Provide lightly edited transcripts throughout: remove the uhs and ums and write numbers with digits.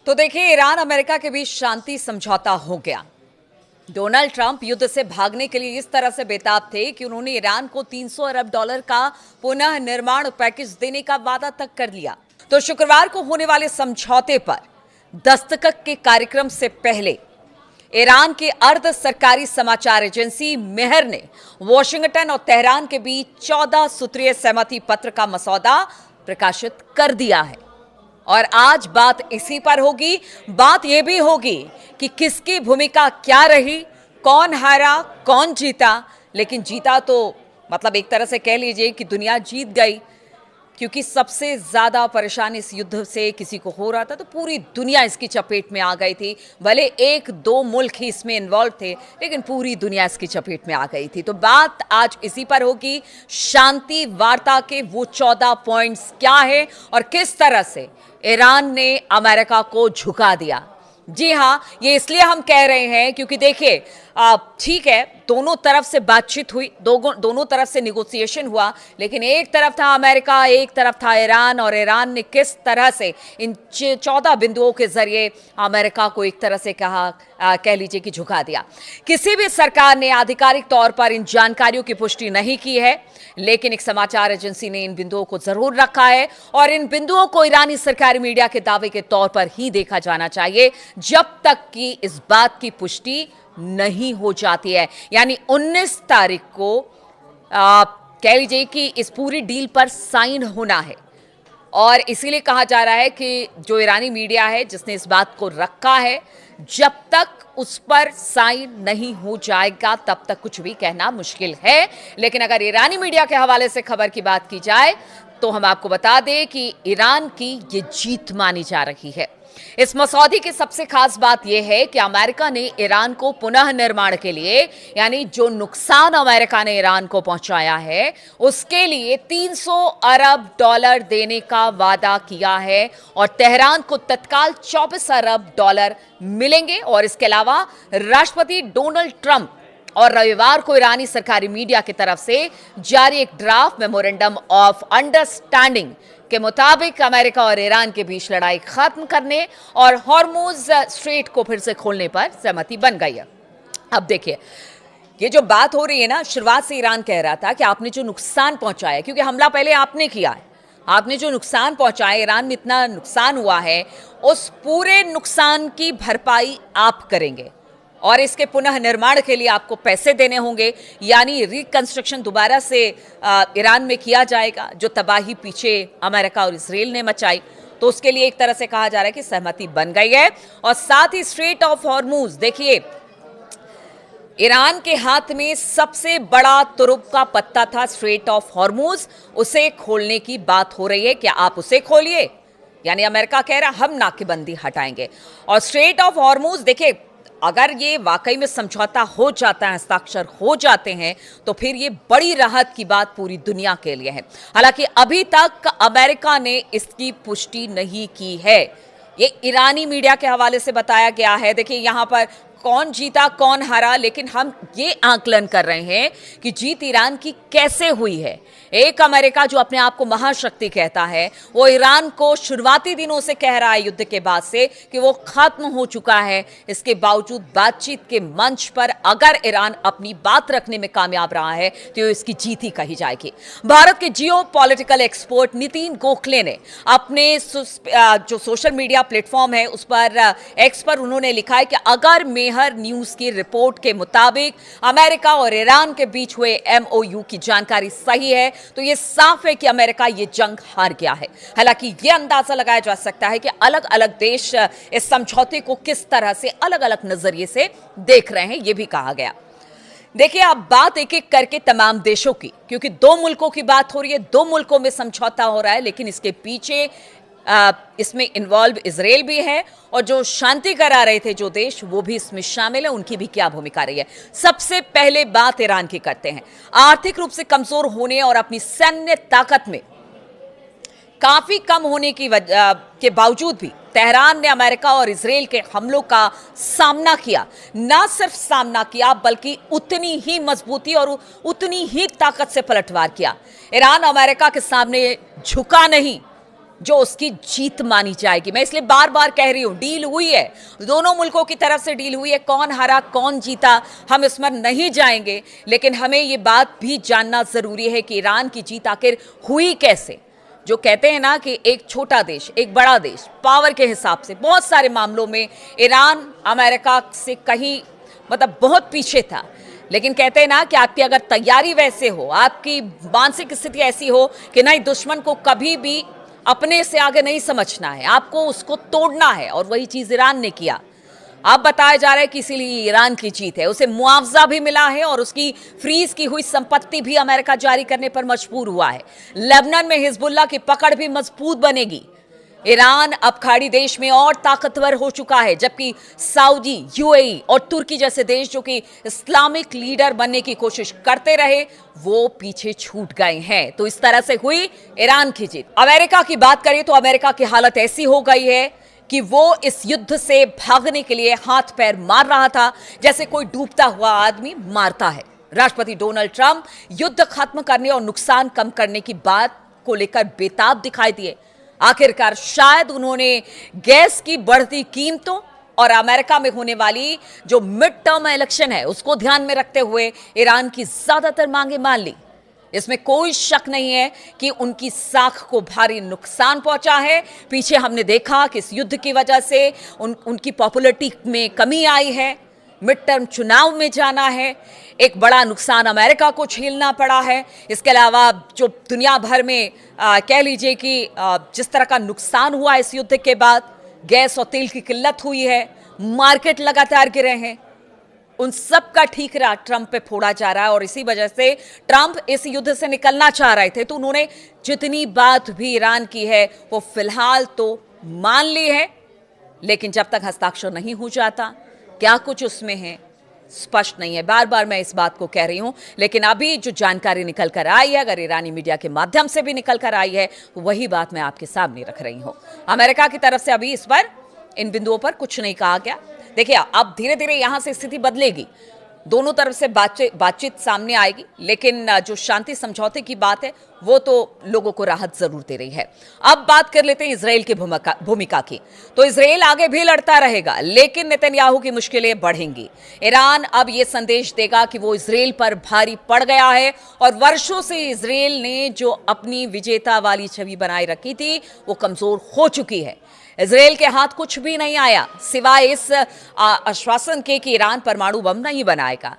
तो देखिए, Iran America के बीच शांति समझौता हो गया। डोनाल्ड ट्रंप युद्ध से भागने के लिए इस तरह से बेताब थे कि उन्होंने ईरान को $300 अरब का पुनः निर्माण पैकेज देने का वादा तक कर लिया। तो शुक्रवार को होने वाले समझौते पर दस्तखत के कार्यक्रम से पहले ईरान के अर्ध सरकारी समाचार एजेंसी मेहर ने वॉशिंगटन और तेहरान के बीच 14 सूत्रीय सहमति पत्र का मसौदा प्रकाशित कर दिया है। और आज बात इसी पर होगी। बात यह भी होगी कि किसकी भूमिका क्या रही, कौन हारा, कौन जीता। लेकिन जीता तो मतलब एक तरह से कह लीजिए कि दुनिया जीत गई, क्योंकि सबसे ज्यादा परेशानी इस युद्ध से किसी को हो रहा था तो पूरी दुनिया इसकी चपेट में आ गई थी। भले एक दो मुल्क ही इसमें इन्वॉल्व थे, लेकिन पूरी दुनिया इसकी चपेट में आ गई थी। तो बात आज इसी पर होगी, शांति वार्ता के वो 14 पॉइंट्स क्या है और किस तरह से ईरान ने अमेरिका को झुका दिया। जी हां, ये इसलिए हम कह रहे हैं क्योंकि देखिए, ठीक है, दोनों तरफ से बातचीत हुई, दोनों तरफ से निगोसिएशन हुआ, लेकिन एक तरफ था अमेरिका, एक तरफ था ईरान। और ईरान ने किस तरह से इन 14 बिंदुओं के जरिए अमेरिका को एक तरह से कह लीजिए कि झुका दिया। किसी भी सरकार ने आधिकारिक तौर पर इन जानकारियों की पुष्टि नहीं की है, लेकिन एक समाचार एजेंसी ने इन बिंदुओं को जरूर रखा है और इन बिंदुओं को ईरानी सरकारी मीडिया के दावे के तौर पर ही देखा जाना चाहिए जब तक कि इस बात की पुष्टि नहीं हो जाती है। यानी 19 तारीख को कह लीजिए कि इस पूरी डील पर साइन होना है। और इसीलिए कहा जा रहा है कि जो ईरानी मीडिया है जिसने इस बात को रखा है, जब तक उस पर साइन नहीं हो जाएगा तब तक कुछ भी कहना मुश्किल है। लेकिन अगर ईरानी मीडिया के हवाले से खबर की बात की जाए तो हम आपको बता दें कि ईरान की ये जीत मानी जा रही है। इस मसौदे की सबसे खास बात यह है कि अमेरिका ने ईरान को पुनः निर्माण के लिए, यानी जो नुकसान अमेरिका ने ईरान को पहुंचाया है, उसके लिए $300 अरब देने का वादा किया है और तेहरान को तत्काल $24 अरब मिलेंगे। और इसके अलावा राष्ट्रपति डोनाल्ड ट्रंप और रविवार को ईरानी सरकारी मीडिया की तरफ से जारी एक ड्राफ्ट मेमोरेंडम ऑफ अंडरस्टैंडिंग के मुताबिक अमेरिका और ईरान के बीच लड़ाई खत्म करने और हॉर्मुज स्ट्रेट को फिर से खोलने पर सहमति बन गई है। अब देखिए, ये जो बात हो रही है ना, शुरुआत से ईरान कह रहा था कि आपने जो नुकसान पहुंचाया, क्योंकि हमला पहले आपने किया है, आपने जो नुकसान पहुंचाया, ईरान में इतना नुकसान हुआ है, उस पूरे नुकसान की भरपाई आप करेंगे और इसके पुनः निर्माण के लिए आपको पैसे देने होंगे। यानी रिकंस्ट्रक्शन दोबारा से ईरान में किया जाएगा, जो तबाही पीछे अमेरिका और इजराइल ने मचाई। तो उसके लिए एक तरह से कहा जा रहा है कि सहमति बन गई है। और साथ ही स्ट्रेट ऑफ हॉर्मुज, देखिए, ईरान के हाथ में सबसे बड़ा तुरुप का पत्ता था स्ट्रेट ऑफ हॉर्मुज, उसे खोलने की बात हो रही है कि आप उसे खोलिए। यानी अमेरिका कह रहा है हम नाकेबंदी हटाएंगे। और स्ट्रेट ऑफ हॉर्मुज, देखिए, अगर ये वाकई में समझौता हो जाता है, हस्ताक्षर हो जाते हैं, तो फिर ये बड़ी राहत की बात पूरी दुनिया के लिए है। हालांकि अभी तक अमेरिका ने इसकी पुष्टि नहीं की है, ये ईरानी मीडिया के हवाले से बताया गया है। देखिए, यहां पर कौन जीता कौन हारा, लेकिन हम ये आकलन कर रहे हैं कि जीत ईरान की कैसे हुई है। एक अमेरिका जो अपने आप को महाशक्ति कहता है, वो ईरान को शुरुआती दिनों से कह रहा है युद्ध के बाद से कि वो खत्म हो चुका है। इसके बावजूद बातचीत के मंच पर अगर ईरान अपनी बात रखने में कामयाब रहा है तो इसकी जीत ही कही जाएगी। भारत के जियो पॉलिटिकल एक्सपर्ट नितिन गोखले ने अपने जो सोशल मीडिया प्लेटफॉर्म है उस पर, एक्स पर, उन्होंने लिखा है कि अगर मेहर न्यूज की रिपोर्ट के मुताबिक अमेरिका और ईरान के बीच हुए MOU की जानकारी सही है तो यह साफ है कि अमेरिका ये जंग हार गया है। हालांकि यह अंदाजा लगाया जा सकता है कि अलग अलग देश इस समझौते को किस तरह से अलग अलग नजरिए से देख रहे हैं, यह भी कहा गया। देखिए, अब बात एक एक करके तमाम देशों की, क्योंकि दो मुल्कों की बात हो रही है, दो मुल्कों में समझौता हो रहा है, लेकिन इसके पीछे इसमें इन्वॉल्व इजराइल भी है और जो शांति करा रहे थे जो देश, वो भी इसमें शामिल है। उनकी भी क्या भूमिका रही है। सबसे पहले बात ईरान की करते हैं। आर्थिक रूप से कमजोर होने और अपनी सैन्य ताकत में काफी कम होने के बावजूद भी तेहरान ने अमेरिका और इजराइल के हमलों का सामना किया। ना सिर्फ सामना किया बल्कि उतनी ही मजबूती और उतनी ही ताकत से पलटवार किया। ईरान अमेरिका के सामने झुका नहीं, जो उसकी जीत मानी जाएगी। मैं इसलिए बार बार कह रही हूं, डील हुई है, दोनों मुल्कों की तरफ से डील हुई है। कौन हारा कौन जीता हम इसमें नहीं जाएंगे, लेकिन हमें ये बात भी जानना जरूरी है कि ईरान की जीत आखिर हुई कैसे। जो कहते हैं ना कि एक छोटा देश एक बड़ा देश, पावर के हिसाब से बहुत सारे मामलों में ईरान अमेरिका से कहीं मतलब बहुत पीछे था, लेकिन कहते हैं ना कि आपकी अगर तैयारी वैसे हो, आपकी मानसिक स्थिति ऐसी हो कि नहीं, दुश्मन को कभी भी अपने से आगे नहीं समझना है, आपको उसको तोड़ना है, और वही चीज ईरान ने किया। अब बताया जा रहा है कि इसीलिए ईरान की जीत है। उसे मुआवजा भी मिला है और उसकी फ्रीज की हुई संपत्ति भी अमेरिका जारी करने पर मजबूर हुआ है। लेबनान में हिजबुल्लाह की पकड़ भी मजबूत बनेगी। ईरान अब खाड़ी देश में और ताकतवर हो चुका है, जबकि सऊदी, यूएई और तुर्की जैसे देश जो कि इस्लामिक लीडर बनने की कोशिश करते रहे, वो पीछे छूट गए हैं। तो इस तरह से हुई ईरान की जीत। अमेरिका की बात करें तो अमेरिका की हालत ऐसी हो गई है कि वो इस युद्ध से भागने के लिए हाथ पैर मार रहा था, जैसे कोई डूबता हुआ आदमी मारता है। राष्ट्रपति डोनाल्ड ट्रंप युद्ध खत्म करने और नुकसान कम करने की बात को लेकर बेताब दिखाई दिए। आखिरकार शायद उन्होंने गैस की बढ़ती कीमतों और अमेरिका में होने वाली जो मिड टर्म इलेक्शन है उसको ध्यान में रखते हुए ईरान की ज्यादातर मांगे मान ली। इसमें कोई शक नहीं है कि उनकी साख को भारी नुकसान पहुंचा है। पीछे हमने देखा कि इस युद्ध की वजह से उनकी पॉपुलैरिटी में कमी आई है, मिड टर्म चुनाव में जाना है, एक बड़ा नुकसान अमेरिका को झेलना पड़ा है। इसके अलावा जो दुनिया भर में कह लीजिए कि जिस तरह का नुकसान हुआ इस युद्ध के बाद, गैस और तेल की किल्लत हुई है, मार्केट लगातार गिरे हैं, उन सब का ठीकरा ट्रंप पे फोड़ा जा रहा है। और इसी वजह से ट्रंप इस युद्ध से निकलना चाह रहे थे, तो उन्होंने जितनी बात भी ईरान की है वो फिलहाल तो मान ली है, लेकिन जब तक हस्ताक्षर नहीं हो जाता क्या कुछ उसमें है स्पष्ट नहीं है। बार बार मैं इस बात को कह रही हूं, लेकिन अभी जो जानकारी निकल कर आई है, अगर ईरानी मीडिया के माध्यम से भी निकल कर आई है, वही बात मैं आपके सामने रख रही हूं। अमेरिका की तरफ से अभी इस पर इन बिंदुओं पर कुछ नहीं कहा गया। देखिए, अब धीरे धीरे यहां से स्थिति बदलेगी, दोनों तरफ से बातचीत सामने आएगी, लेकिन जो शांति समझौते की बात है वो तो लोगों को राहत जरूर दे रही है। अब बात कर लेते हैं इजराइल की भूमिका की। तो इजराइल आगे भी लड़ता रहेगा, लेकिन नेतन्याहू की मुश्किलें बढ़ेंगी। ईरान अब ये संदेश देगा कि वो इजराइल पर भारी पड़ गया है, और वर्षों से इजराइल ने जो अपनी विजेता वाली छवि बनाए रखी थी वो कमजोर हो चुकी है। इजराइल के हाथ कुछ भी नहीं आया सिवाय इस आश्वासन के कि ईरान परमाणु बम नहीं बनाएगा,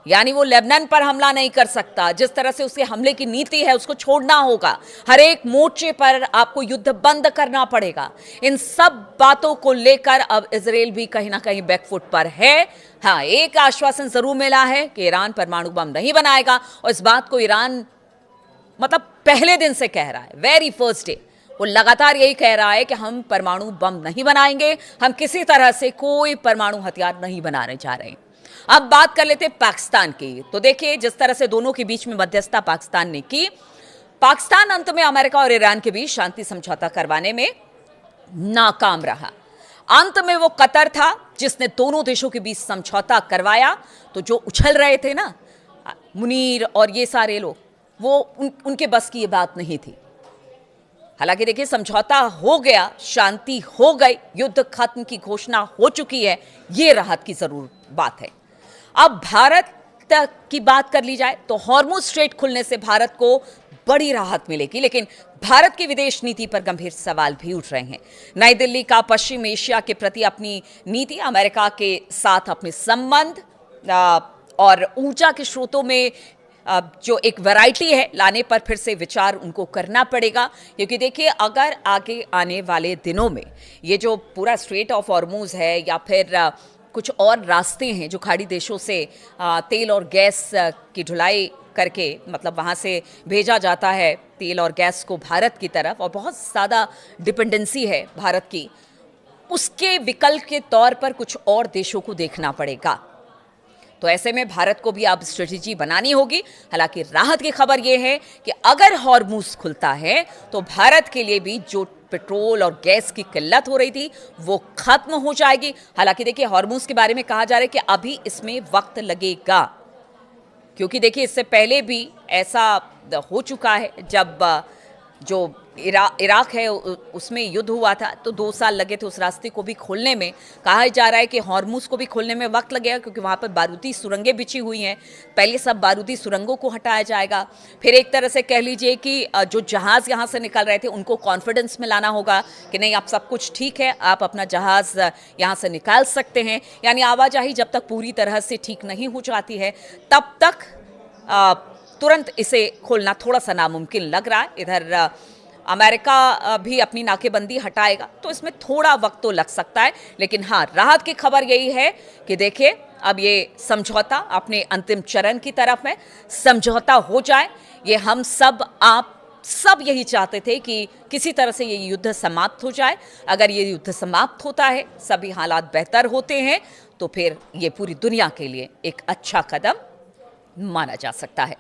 यानी वो लेबनान पर हमला नहीं कर सकता। जिस तरह से उसके हमले की नीति है उसको छोड़ना होगा, हर एक मोर्चे पर आपको युद्ध बंद करना पड़ेगा। इन सब बातों को लेकर अब इजराइल भी कहीं ना कहीं बैकफुट पर है। हाँ, एक आश्वासन जरूर मिला है कि ईरान परमाणु बम नहीं बनाएगा, और इस बात को ईरान मतलब पहले दिन से कह रहा है, वेरी फर्स्ट डे वो लगातार यही कह रहा है कि हम परमाणु बम नहीं बनाएंगे, हम किसी तरह से कोई परमाणु हथियार नहीं बनाने जा रहे हैं। अब बात कर लेते हैं पाकिस्तान की। तो देखिए, जिस तरह से दोनों के बीच में मध्यस्थता पाकिस्तान ने की, पाकिस्तान अंत में अमेरिका और ईरान के बीच शांति समझौता करवाने में नाकाम रहा। अंत में वो कतर था जिसने दोनों देशों के बीच समझौता करवाया। तो जो उछल रहे थे ना मुनीर और ये सारे लोग, वो उनके बस की ये बात नहीं थी। हालांकि देखिए, समझौता हो गया, शांति हो गई, युद्ध खत्म की घोषणा हो चुकी है, ये राहत की जरूर बात है। अब भारत की बात कर ली जाए तो हॉर्मुज स्ट्रेट खुलने से भारत को बड़ी राहत मिलेगी, लेकिन भारत की विदेश नीति पर गंभीर सवाल भी उठ रहे हैं। नई दिल्ली का पश्चिम एशिया के प्रति अपनी नीति, अमेरिका के साथ अपने संबंध और ऊर्जा के स्रोतों में जो एक वैरायटी है लाने पर फिर से विचार उनको करना पड़ेगा। क्योंकि देखिए, अगर आगे आने वाले दिनों में ये जो पूरा स्ट्रेट ऑफ हॉर्मुज है या फिर कुछ और रास्ते हैं जो खाड़ी देशों से तेल और गैस की ढुलाई करके, मतलब वहाँ से भेजा जाता है तेल और गैस को भारत की तरफ, और बहुत ज़्यादा डिपेंडेंसी है भारत की, उसके विकल्प के तौर पर कुछ और देशों को देखना पड़ेगा। तो ऐसे में भारत को भी अब स्ट्रेटेजी बनानी होगी। हालांकि राहत की खबर यह है कि अगर हॉर्मुज खुलता है तो भारत के लिए भी जो पेट्रोल और गैस की किल्लत हो रही थी वो खत्म हो जाएगी। हालांकि देखिए, हॉर्मुज के बारे में कहा जा रहा है कि अभी इसमें वक्त लगेगा, क्योंकि देखिए इससे पहले भी ऐसा हो चुका है जब जो इराक है उसमें युद्ध हुआ था तो 2 साल लगे थे उस रास्ते को भी खोलने में। कहा जा रहा है कि हॉर्मुज को भी खोलने में वक्त लगेगा क्योंकि वहाँ पर बारूदी सुरंगें बिछी हुई हैं। पहले सब बारूदी सुरंगों को हटाया जाएगा, फिर एक तरह से कह लीजिए कि जो जहाज़ यहाँ से निकल रहे थे उनको कॉन्फिडेंस में लाना होगा कि नहीं, आप सब कुछ ठीक है, आप अपना जहाज़ यहाँ से निकाल सकते हैं। यानी आवाजाही जब तक पूरी तरह से ठीक नहीं हो जाती है तब तक तुरंत इसे खोलना थोड़ा सा नामुमकिन लग रहा है। इधर अमेरिका भी अपनी नाकेबंदी हटाएगा तो इसमें थोड़ा वक्त तो लग सकता है, लेकिन हाँ, राहत की खबर यही है कि देखिए अब ये समझौता अपने अंतिम चरण की तरफ है। समझौता हो जाए, ये हम सब आप सब यही चाहते थे कि किसी तरह से ये युद्ध समाप्त हो जाए। अगर ये युद्ध समाप्त होता है, सभी हालात बेहतर होते हैं, तो फिर ये पूरी दुनिया के लिए एक अच्छा कदम माना जा सकता है।